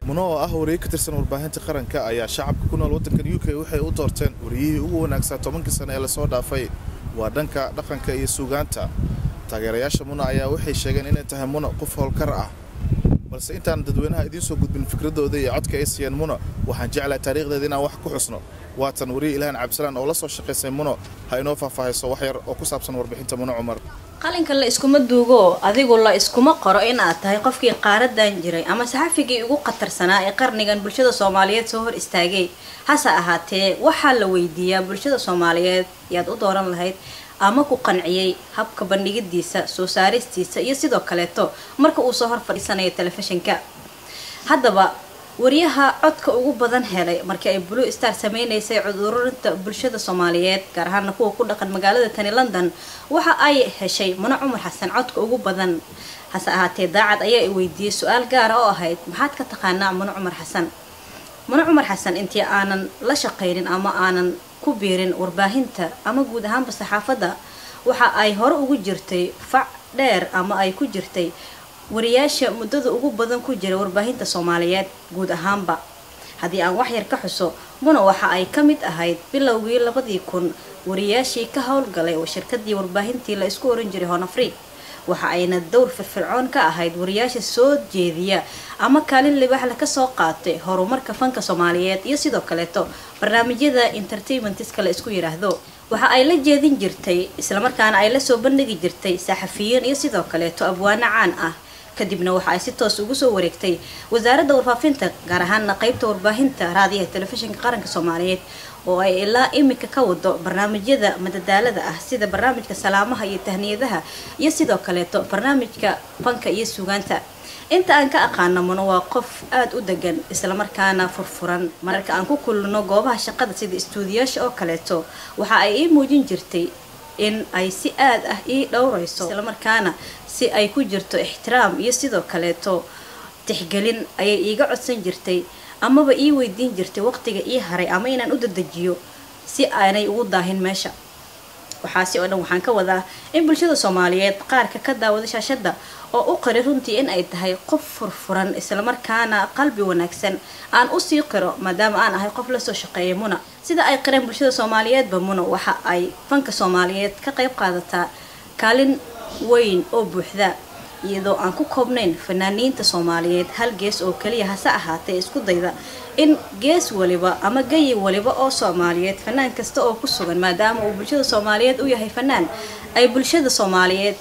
منو أهوري كترسن ورباهنت قرن كأي شعب كنا الوطن كان يوكي وحي أوتورتين وريه هو نكسر طبعاً كسنة إلى صودا في ودنك دقن كأي سوغانتا تغيرياش منو أيا وحي شجعن إن تهمنا قفه الكرة بس أنت عند دوينها إدين سوق بين فكرة ذي عد كأسيان منو وحنجعل تاريخ ذينا وحكو حسنا وتنوري إلهن عبسلان أو لصو الشقيسين منو هاي نوفا فهي صوحير أو كسبسن وربحنت منو عمر qalinka la iskuma duugo adigu la iskuma qoro in aad tahay qofkii qaaradan jiray ama saxafigii ugu qatarsanaa ee qarnigan bulshada Soomaaliyeed soo hor istaagay hase ahaatee waxa la weydiiyaa bulshada Soomaaliyeed yaad u dooran lahayd ama ku qanciyay habka bandhigidiisa soo saaristiisa iyo sidoo kale marka uu soo hor fadhiisanayo telefishinka haddaba wariyaha codka ugu badan helay markii ay Blue Star sameeynayay cudurinta bulshada Soomaaliyeed gaar ahaan kuwa ku dhaqan magaalada tani London waxa ay heshay Muna Cumar Xasan codka ugu badan hase ahaatee daacad ayaa ay weydiiyay su'aal gaar ah oo ahayd maxaad ka taqaanaa Muna Cumar Xasan intii aanan la shaqeynin ama aanan ku biirin warbaahinta ama guud ahaanba saxaafadda waxa ay hore ugu jirtay fac dheer ama ay ku jirtay wariyaasha muddada ugu badan ku jira warbaahinta Soomaaliyeed guud ahaanba hadii aan wax yar ka xuso Muna waxa ay kamid ahayd bilowgii 2000 wariyaashii ka howlgalay oo shirkadii warbaahintii la isku oran jiray Horn Africa waxa ayna dowr firfircoon ka ahayd wariyaasha soo jeediya ama kaalin libax la ka soo qaatay horumarka fanka Soomaaliyeed iyo sidoo kale barnaamijyada entertainment-iska la isku yiraahdo waxa ay la jeedin jirtay isla markaana ay la soo bandhigi jirtay saxafiyiin iyo sidoo kale abwaana caan ah kadibna waxa ay si toos ugu soo wareegtay wasaaradda warfaafinta gaar ahaan qaybta warbaahinta raadiyaha telefishinka qaranka Soomaaliyeed oo ay ilaa imika ka wado barnaamijyada madadaalada ah sida barnaamijka salaamaha iyo tahniyadaha iyo sidoo kale barnaamijka fanka iyo suugaanta inta aan ka aqaano Muna waa qof aad u degan isla markaana furfuran marka aan ku kulno goobaha shaqada sida istuudiyaasha oo kale waxa ay muujin jirtay in ay si aad ah dhowrayso isla markaana si ay ku jirto ixtiraam iyo sidoo kale tixgelin ay iiga codsan jirtay ama ba weydiin jirtay waqtiga haray ama inaan u dadajiyo si aanay ugu daahin meesha waxaasi oo dhan waxaan ka wadaa in bulshada Soomaaliyeed qaarka ka daawada shaashada oo u qari runtii in ay tahay qof furfuran isla markaana qalbi wanaagsan aan u sii qiro maadaama aan ahay qof la soo shaqeeyay Muna sida ay qareen bulshada Soomaaliyeed ba Muna waxa ay fanka Soomaaliyeed ka qayb qaadataa kaalin weyn oo buuxda iyadoo aan ku koobnayn fanaaniinta Soomaaliyeed hal gees oo kaliya hase ahaatee isku dayda in gees waliba ama gay waliba oo Soomaaliyeed fanaan kasta oo ku sugan maadaama uu bulshada Soomaaliyeed u yahay fanaan ay bulshada Soomaaliyeed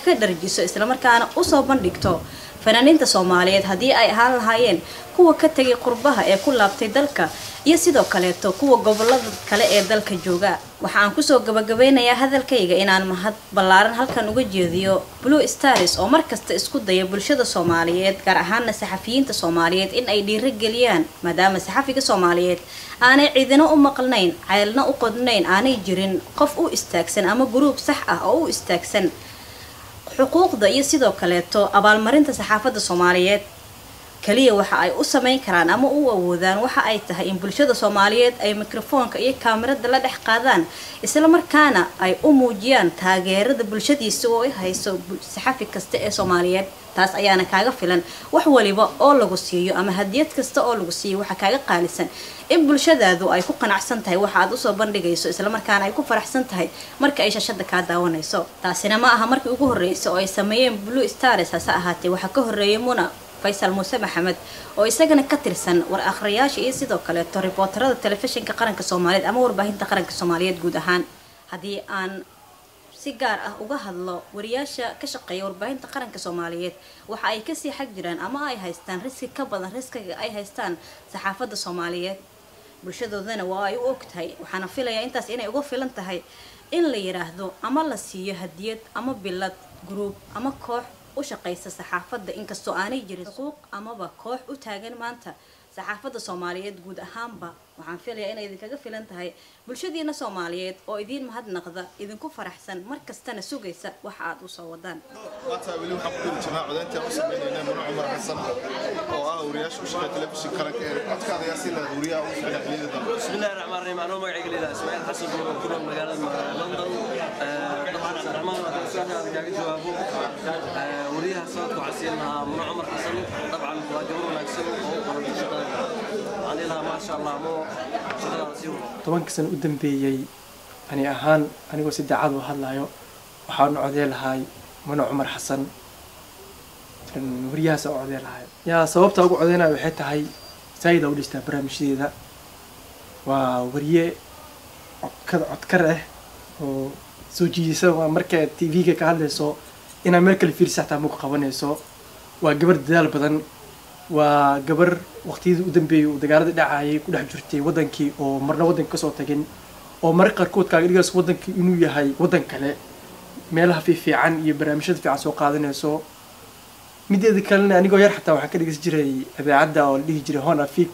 ka dharjiso isla markaana u soo bandhigto fanaaniinta Soomaaliyeed hadii ay ahaan lahaayeen kuwa ka tagay qurbaha ee ku laabtay dalka iyo sidoo kale kuwa gobolada kale ee dalka jooga waxa aan ku soo gabagabeynayaa hadalkayga inaan mahad ballaaran halkan uga jeediyo Blue Stars oo markasta isku daya bulshada Soomaaliyeed gaar ahaan saxafiyiinta Soomaaliyeed in ay dhiirigeliyaan maadaama saxafiga Soomaaliyeed aanay ciidana u maqalnayn ceelna u qodnayn aanay jirin qof u istaagsan ama group sax ah oo u istaagsan xuquuqda iyo sidoo kale abaalmarinta saxaafadda Soomaaliyeed kaliya waxa ay u sameyn karaan ama u awoodaan waxa ay tahay in bulshada Soomaaliyeed ay mikrofoonka iyo kaamirada la dhex qaadaan isla markaana ay u muujiyaan taageerada bulshadiisa oo ay hayso saxafi kasta ee Soomaaliyeed taas ayaana kaaga filan wax waliba oo lagu siiyo ama hadiyad kasta oo lagu siiyo waxa kaaga qaalisan in bulshadaadu ay ku qanacsan tahay waxa aad u soo bandhigayso isla markaana ay ku faraxsan tahay marka ay shashada ka daawanayso taasina ma aha markii ugu horeysay oo ay sameeyeen Blue Stars hase ahaatee waxa ka horeeyay Muna Faisal Muuse Maxamed oo isagana ka tirsan war akhriyaasha iyo sidoo kale reporterada telefishinka qaranka Soomaaliyeed ama warbaahinta qaranka Soomaaliyeed guud ahaan hadii aan si gaar ah uga hadlo wariyaasha ka shaqeeya warbaahinta qaranka Soomaaliyeed waxa ay ka sii xaq jiraan ama ay haystaan riski ka badan riskiga ay haystaan saxaafadda Soomaaliyeed bulshadoodana waa ay u ogtahay waxaana filayaa intaas inay uga filan tahay in la yiraahdo ama la siiyo hadiyad ama bilad group ama koox u shaqeysa saxaafadda inkastoo aanay jirin xuquuq ama koox u taagan maanta saxaafadda Soomaaliyeed guud ahaanba waxaan filayaa inay idinkaga filan tahay bulshadiina Soomaaliyeed oo idin mahadnaqda idinku faraxsan markastana sugaysa waxa aad u soo wadaan waata wali waxaan ku jirnaa codeynta u sameeynaa Muno Cumar Xasan oo ah wariyaasha u shaqeeya telefishinka qaranka ee codkaada yaa si la wariyaa u filan xiliyada bismillaahir rahmaanir rahiim anoo magacayga leeyahay Ismaaciil Xasan oo ku nool magaalada London dabcan Abdiraxmaan waa su'aalaha kaga jawaabo wariyaha sawirka casiilna Muno Cumar Xasan dabcan waa gabar wanaagsan oo qoranta shaqada علينا ما شاء الله مو شغلات سيو طبعا كسن قدام بيجي يعني أهان أنا قلت سيد عاد وهلا وحاول نعدل هاي منو عمر حسن ورياسة عدل هاي يا صوبت أقول عدلنا وحتى هاي سيدة ولسه برامج ذا ووريه كذا أتكره وسوجي سوا مركز تي في كهذا سو إن أمريكا اللي في ساعة مقابلة سو وقبر دال بدن وقبر وقتي قدام بي ودقارد دعاي كل حاجة جرتي ودنكي أو مرنا ودن كسر تجين أو مرق كود كاجريس ودنكي إنه يهاي ودن كله مالها في عن يبرامجات في عسوق هذا سو مدي ذكرنا أنا قاير حتى وحكي لك جري أبي عدى واللي يجري هنا في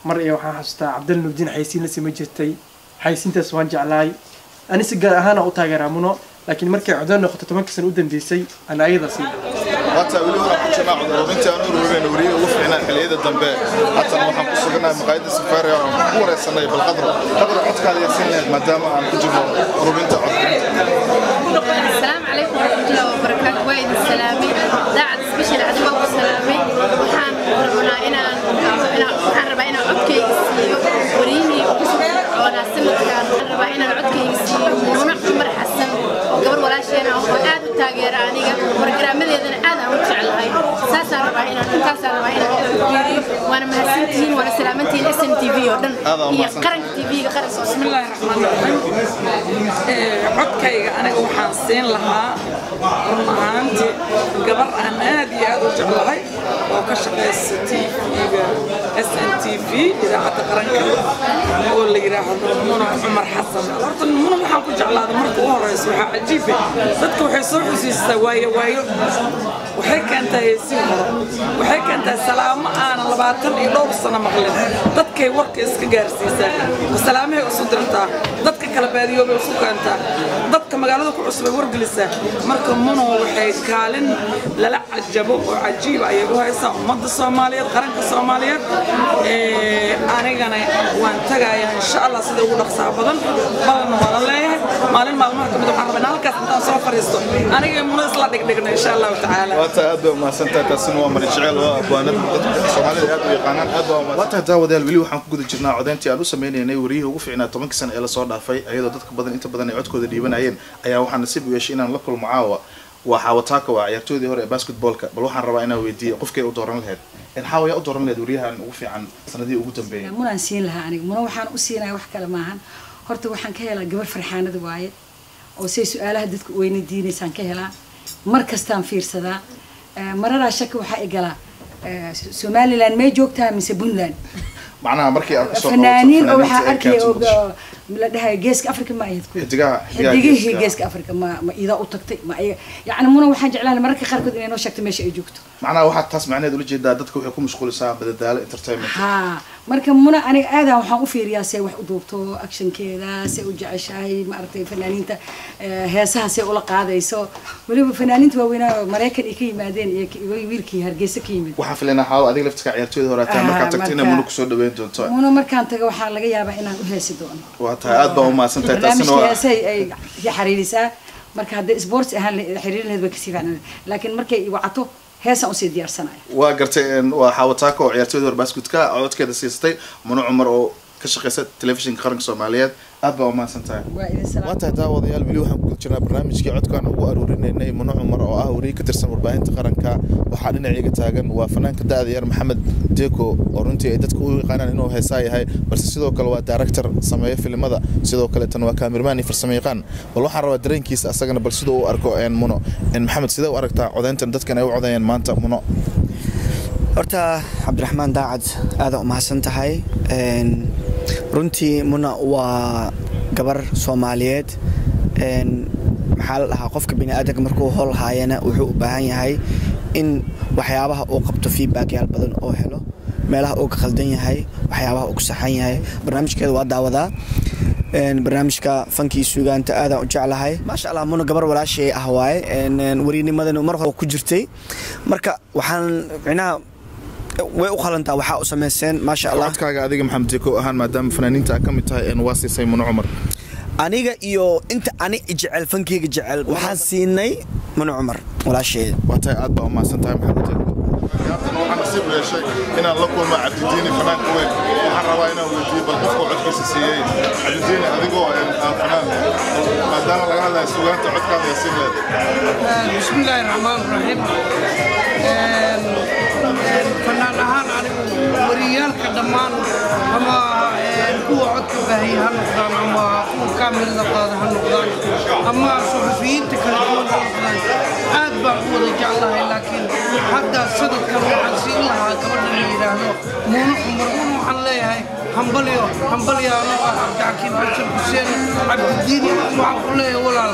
مرة يوحنا حستا عبد النودين حيسين لسه مجتي حيسين تسوان جعلاي أنا سجل أهانا أوتاجر عمونه لكن مركز عدنا خطة مركز قدام بيسي أنا أيضا سيد waata wali waxaan ku jirnaa codeyinta aan ururinay wariye ugu fiicnaa xiliyada dambe haatan waxaan ku sugnaa maqaayada Safari oo ku wareysanay bal qadar codkaada yeesan leed maadaama aan ku jirno ururinta codeyinta السلام عليكم ورحمة الله وبركاته وايد السلامي داعد سبيشل عدوى والسلامي وحان ربنا وحان ربا إنا عدكي يسيو وريني وانا سمت كان ربا إنا عدكي يسيو منو عمر حسن قبل ولا شيء أنا وآد التاجر أنيقا ورقرا مذيذن أنا وتعال هاي ساسا ربا إنا وأنا مهسنتين وأنا سلامتين اسم تي في ودن هي قرن تي في قرن بسم الله الرحمن الرحيم عدكي أنا وحاسين لها أنتي قبل أن أدي أرجع لهاي وكشف SNTV إذا حتى قرنك واللي يراح منو عمر حسن أردت منو محاكو جعل هذا مرة ورئيس وحا عجيبة صدق وحيصور حسيسة وايو وحيك أنت يسيبه وحيك أنت السلام أنا لبعتن إلو بسنة مغلب ضدك ورك إسك جارسيسة والسلام هي أصدرتها ضدك كلباديو بيوصوك أنت ضدك مقالدك عصبة ورق لسه مركب منو وحيد كالن لا عجبه وعجيب أيوه هاي مد الصومالية قرنك الصومالية أنا وانتجا إن شاء الله سيد أقول قصة بدن بدن والله مالين معلومات كم تبغى ربنا لك أنت سافر يستو أنا من أصلا دقنا إن شاء الله تعالى وتأبى ما سنت تسنو مرجعل وأبوانات الصومالية أبى قناة أبى وتهداود الولي وحن كود الجرنا عدنتي ألو سميني إني وريه وقفنا طبعا كسن إلى صار في أيضا ضدك بدن أنت بدن يعود كود اللي بناين أيه وحن نسيب ويشينا نلقى معاوة وحاوتاك وعيرتودي هو باسكتبولك بل وحن ربعنا ويدي قفك ودوران لهاد إن حاول يقدرون لدوريها أن وفي عن سندي وجودهم بين. منا نسين لها أنا منا وحنا أسينا وحكي لماهن هرت وحنا كهلا قبل فرحانة دوايد أو سي سؤالها دتك وين الدين إنسان كهلا مركز تنفير صدا مرة شك وحقيقة لا سومالي لان ما جوكتها من سبونلان. معناها مركي فنانين أو حأركي أو لدها جيسك أفريقيا ما يذكر. دقيقة جيسك أفريقيا ما إذا أطقت ما يعني منا وحنا جعلنا مركي خارج إنه شكت ماشي جوكته. معناها واحد تسمع عنه يقول جدا دتك ويكون مشغول ساعة بدال انترتينمنت. ها مركب منا أنا هذا وحنا في رياسة وحضوبته أكشن كذا سأوجع شاي ما أعرف فنانين هسه سأقول قاعدة يسوع ولو فنانين توينا مريكن إكي مادين ويركي هرجيس كيمد. وحفل لنا حاول أديك لفتك عيرتوي ذوراتها مركب تكتينا منو كسر دبين دونتوا. منو مركب تجا وحال لقى يابا إنه هسدون. وتها أدبا وما سنت تسنوا. برنامج هسه في حريري سا مركب هذا سبورت أهل حريري هذا بكسي فعلا لكن مركب يوعطوه هسه أصير ديار سنة. وقرتي إن وحاوتاك وعيرتوي ذور باسكتكا عود كده سيستي منو عمر أو كشخصات تلفزيون قرن سوماليات أدبا وما سنت. وتهدا وضيال بليو هم كل شنا برنامج كي عود كان هو أرورين إنه منو عمر أو أوري كترسم وربعين تقرنكا وحالنا عيقة تاجن وفنان كدا ديار محمد ديكو أورنتي عدت كوي قانا إنه هساي هاي بس سيدو كلوا دايركتور سماية في الماذا سيدو كلا تنوا كاميرماني في السميقان والله حروا درين كيس أسجن بس سيدو أركو إن منو إن محمد سيدو أركتا عودين تندت كان يوعد إن ما أنت منو horta Cabdiraxmaan Daacad aad u mahadsantahay runtii Muna waa gabar Soomaaliyeed maxaa la dhahaa qofka bini'aadamka markuu hol haayana wuxuu u baahan yahay in waxyaabaha uu qabto feedback yaal badan oo helo meelaha uu ka khaldan yahay waxyaabaha uu ku saxan yahay barnaamijkeeda waa daawadaa barnaamijka fankii suugaanta aad aan u jeclahay maasha Allah muna gabar walaashay ah waaye wariinimadana mar hore ku jirtay marka waxaan macnaha way u qalantaa waxa uu sameeyeen maasha Allah codkaaga adiga maxamed Deko ahaan maadaama fanaaniinta ka mid tahay waasisay Muno Cumar aniga iyo inta ani jecel fankeyga jecel waxaan siinay Muno Cumar walaashay wataa aad baa u maasantahay maxamed Deko waxaan nasiib yeeshay inaan la kulmo Cabdidiin fanaanka weyn waxaan rabaa inaan weydiiyo bal qofka codkiisa siiyay Cabdidiin adigoo fanaan maadaama laga hadlayo suugaanta codkaaga iyo sinleed bismillahir rahmaanir rahiim fanaan ahaan anigu wariyaalka dhammaan ama kuwa codka baahiya ha noqdaan ama kuwa kaamirada qaada ha noqdaan ama suxufiyiinta kala duwan ha noqdaan aad baan u wada jeclahay laakiin hadda sanadkan waxaan siin lahaa gabadha la yidhaahdo Muno Cumar waxaan leeyahay hambalyo anoo ah Cabdixakiim Xasan Xuseen Cabdidiin waxaan ku leeyahay walaal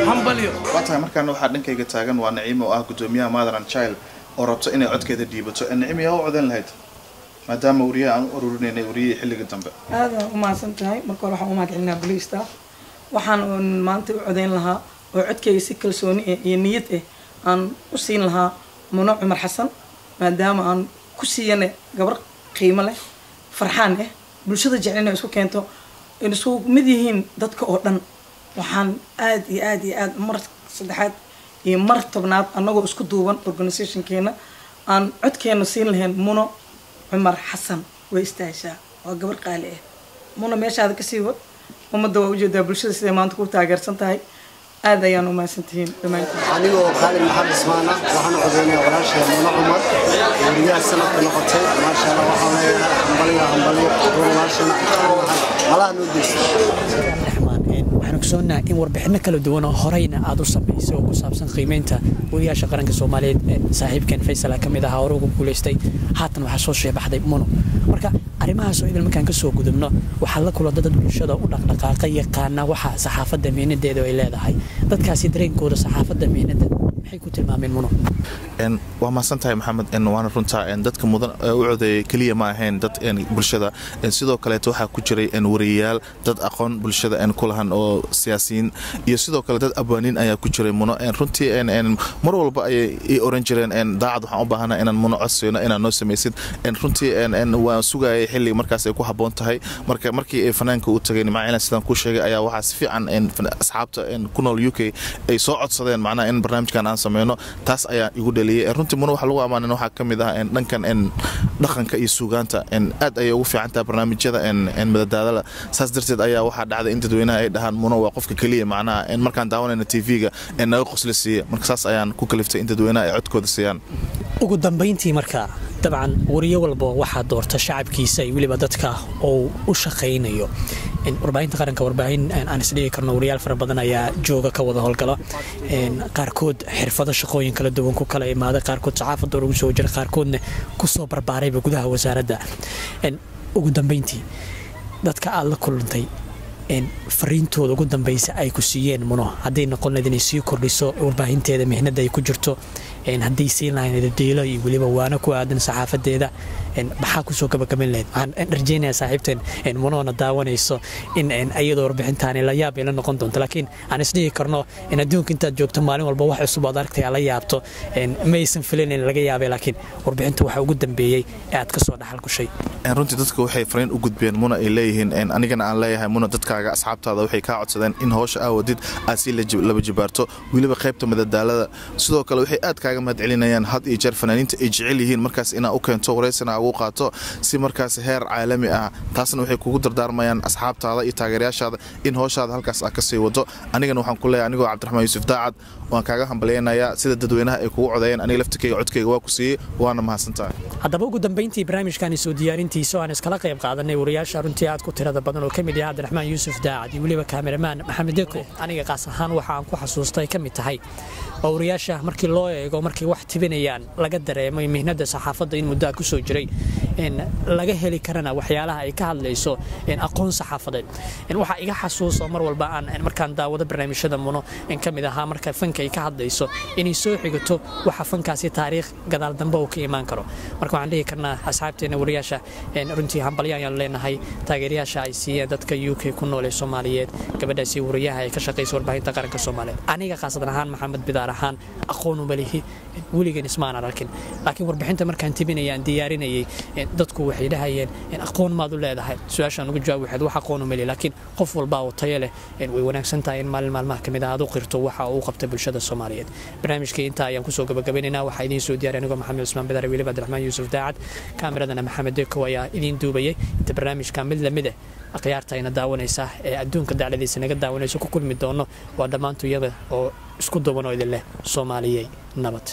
hambalyo wataa markaan waxaa dhankayga taagan waa Naciimo oo ah gudoomiyaha Mother and Child oo rabto inay codkeeda dhiibato Naciimo yaa u codan lahayd maadaama wariyaha aan ururinay wariyay xilliga dambe aad u maasan tahay marka waxaan u magacilnaa Blista waxaan maanta u codayn lahaa oo codkayga si kalsooni iyo niyad aan u siin lahaa Muno Cumar Xasan maadaama aan ku siiyane gabar qiimo leh farxaan bulshada jecelna isku keento in isku mid yihiin dadka oo dhan waxaan aad iyo aad mar saddexaad iyo mar tobnaad anagoo isku duuban organizationkeena aan codkeena siin lahayn Muno Cumar Xasan way istaashaa waa gabar qaali Muno meeshaada ka sii wad ummadda waa u jeedaa bulshada sida maanta ku taageersan tahay aad ayaan u maasantihiin dhamaantiin anigoo Khalid Maxamed Ismaana waxaan codeynaa walaashay Muno Cumar wariyaha sanadka noqotay maasha Allah waxaan leeyahay hambalyo walaashay Allah noo deeso waxaan ku soonahay in warbixino kala duwan oo horeyna aad u sameysay oo ku saabsan qiimeynta wariyaasha qaranka Soomaaliyeed saaxiibkan Faysal kamid ah oo ugu guuleystay haatan waxa soo sheebaxday Muno marka arimahaas oo idil markaan ka soo gudubno waxa la kula dad bulshada u dhaqdhaqaaqay yaqaana waxa saxaafadda meenadeeda ay leedahay dadkaasi dareenkooda saxaafadda meenada maxay ku tilmaameen Muno waa maasantahay maxamed waana runtaa dadka mudan u codeeyay kaliya ma ahayn dad bulshada sidoo kale waxa ku jiray wariyaal dad aqoon bulshada ku lahan oo siyaasiyiin iyo sidoo kale dad abwaaniin ayaa ku jiray Muno runtii mar walba ay oran jireen daacad waxaan u baahanahay inaan Muno codsiino inaan noo sameeysid runtii waa sugayay xilli markaas ay ku haboon tahay markii ay fanaanka u tagay macna sidaan ku sheegay ayaa waxa si fiican asxaabta ku nool UK ay soo codsadeen macna in barnaamijkan aan sameeyno taas ayaa igu dhaliyay runtii Muno waxa lagu amaanan waxa kamid ah dhankan dhaqanka iyo suugaanta aad ay ugu fiican tahay barnaamijyada madadaalada saas darteed ayaa waxa dhacday in dadweynaha ay dhahaan Muno waa qofka kaliya macnaha markaan daawanayna TV-ga naga qoslisiyo marka saas ayaan ku kaliftay in dadweynaha ay codkooda siiyaan ugu dambeyntii marka طبعا وريه walba waxa doorta shacabkiisa iyo waliba dadka oo u shaqeynayo in warbaahinta qaranka warbaahin aan isdhigi karno wariyaal fara badan ayaa jooga ka wada howlgala qaarkood xirfado shaqooyin kala duwan ku kala imaada qaarkood saxaafadda ugu soo jira qaarkoodna ku soo barbaaray gudaha wasaaradda ugu dambeyntii dadka aad la kulantay fariintooda ugu dambaysa ay ku siiyeen Muno haday noqon inay sii kordhiso warbaahinteeda mihnada ay ku jirto haday siin lahayn deelo iyo waliba waana ku aadan saxaafadeeda maxaa ku soo gabagabeyn lahayd waxaan rajaynayaa saaxiibteen Muno na daawanayso in ayadoo warbixintaan la yaab ay la noqon doonto laakiin aan isdhihi karno in adduunka inta joogto maalin walba wax cusub aad aragtay la yaabto maysan filayn in laga yaabay laakiin warbixinta waxa ugu dambeeyay aad ka soo dhaxal ku shay runtii dadku waxay fariin u gudbeen Muno ay leeyihiin anigana aan leeyahay Muno dadkaaga asxaabtaada waxay ka codsadeen in hawsha awadid aasi laba jibaarto waliba qaybta madadaalada sidoo kale waxay aad kaaga mahad celinayaan had iyo jeer fanaaniinta ay jecel yihiin markaas inaa u keento wareysana ugu qaato si markaas heer caalami ah taasna waxay kugu dardaarmayaan asxaabtaada iyo taageerayaashaada in hawshaada halkaas ka sii wado anigana waxaan ku leeyahay anigoo Cabdiraxmaan Yuusuf Daacad waan kaaga hambaleynayaa sida dadweynaha ay kugu codeeyeen aniga laftikeyga codkeyga waa ku siiyay waana mahadsantahay haddaba ugu dambeyntii barnaamijkan soo diyaarintiisa aan iskala qayb qaadanay wariyaasha runtii aad ku tirada badan oo kamid ah Cabdiraxmaan Yuusuf Daacad iyo waliba cameraman Maxamed Deko aniga qaas ahaan waxa aan ku xasuustay kamid tahay wariyaasha markii loo eego markii wax tibinayaan laga dareemay mihnada saxaafadda in muddo ku soo jiray laga heli karana waxyaalaha ay ka hadlayso aqoon saxaafadeed waxa iga xasuuso mar walba aan markaan daawado barnaamijyada muno kamid ahaa marka fanka ay ka hadlayso inay soo xigato waxa fankaasi taariikh gadaal dambe uu ka imaan karo marka waxaan dhihi karnaa asxaabteena wariyaasha runtii hambalyo ayaan leenahay taageerayaasha ay siiyeen dadka UK ku nool ee Soomaaliyeed gabadhaasi wariyaha ay ka shaqeyso warbaahinta qaranka Soomaaliyeed aniga khaasadan ahaan Maxamed Bidaar ahaan aqoon u malihi weligan ismaan arkin laakiin warbixinta markaan tibinayaan diyaarinayay dadku waxay dhahayeen aqoon maad u leedahay su'aashan ugu jawaab waxaad wax aqoon u mali laakiin qof walba oo tayo leh way wanaagsan tahay in maalmaha kamid ah aad u qirto waxa uu qabtay bulshada Soomaaliyeed barnaamijkii inta ayaan ku soo gabagabaynaynaa waxa idin soo diyaariyay aniga Maxamed Usmaan Bidaar waliba Abdiraxmaan Yuusuf Daacad kaameradana Maxamed Deeko ayaa idin duubayay inta barnaamijka mid lamid ah akhyaartayna daawanaysa ee adduunka dacladiisa naga daawanayso ku kulmi doono waa dhamaantu iyada oo isku duuban oo idin leh Soomaaliyeed nabad